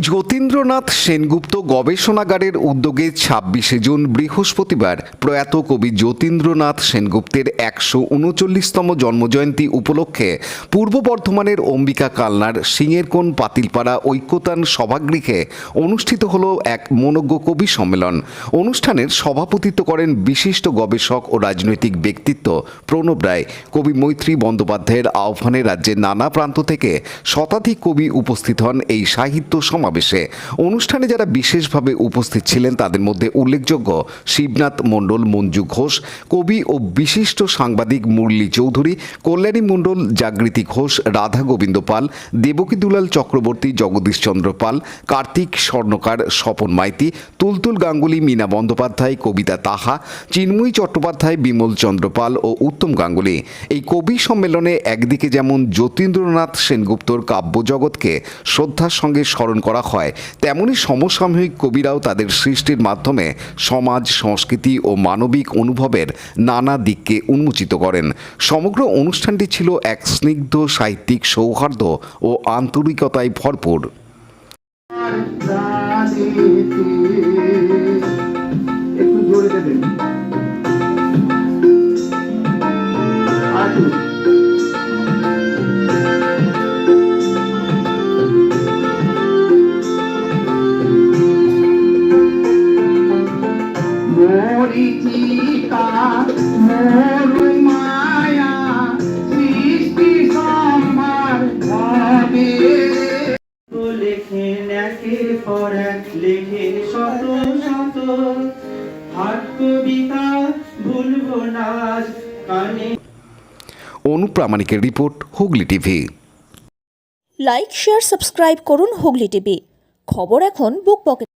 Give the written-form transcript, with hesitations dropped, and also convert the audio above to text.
যতীন্দ্রনাথ সেনগুপ্ত গবেষণাগারের উদ্যোগে ২৬শে জুন বৃহস্পতিবার প্রয়াত কবি যতীন্দ্রনাথ সেনগুপ্তের ১৩৯তম জন্মজয়ন্তী উপলক্ষে পূর্ব বর্ধমানের অম্বিকা কালনার সিংহেরকোণ পাতিলপাড়া ঐক্যতান সভাগৃহে অনুষ্ঠিত হল এক মনোজ্ঞ কবি সম্মেলন। অনুষ্ঠানের সভাপতিত্ব করেন বিশিষ্ট গবেষক ও রাজনৈতিক ব্যক্তিত্ব প্রণব রায়। কবি মৈত্রী বন্দ্যোপাধ্যায়ের আহ্বানে রাজ্যের নানা প্রান্ত থেকে শতাধিক কবি উপস্থিত হন এই সাহিত্য সমাবেশে। অনুষ্ঠানে যারা বিশেষভাবে উপস্থিত ছিলেন তাদের মধ্যে উল্লেখযোগ্য শিবনাথ মণ্ডল, মঞ্জু ঘোষ, কবি ও বিশিষ্ট সাংবাদিক মুরলী চৌধুরী, কল্যাণী মণ্ডল, জাগৃতি ঘোষ, রাধা গোবিন্দ পাল, দেবকী দুলাল চক্রবর্তী, জগদীশ চন্দ্র পাল, কার্তিক স্বর্ণকার, স্বপন মাইতি, তুলতুল গাঙ্গুলি, মীনা বন্দ্যোপাধ্যায়, কবিতা তাহা, চিন্ময়ী চট্টোপাধ্যায়, বিমল চন্দ্র পাল ও উত্তম গাঙ্গুলি। এই কবি সম্মেলনে একদিকে যেমন যতীন্দ্রনাথ সেনগুপ্তর কাব্যজগৎকে শ্রদ্ধার সঙ্গে স্মরণ করা হয়, তেমনি সমসাময়িক কবিরাও তাদের সৃষ্টির মাধ্যমে সমাজ, সংস্কৃতি ও মানবিক অনুভবের নানা দিককে উন্মোচিত করেন। সমগ্র অনুষ্ঠানটি ছিল এক স্নিগ্ধ সাহিত্যিক সৌহার্দ্য ও আন্তরিকতায় ভরপুর। মরিচিকা মোর মায়া সৃষ্টি সম্ভার ভাবে লেখেন একের পর এক, লেখেন শত শত হাত কবিতা ভুলবো না কানে। অনুপ্রামাণিকের report, Hooghly TV. Like, share, subscribe করুন হুগলি টিভি। খবর এখন বুক পকেট।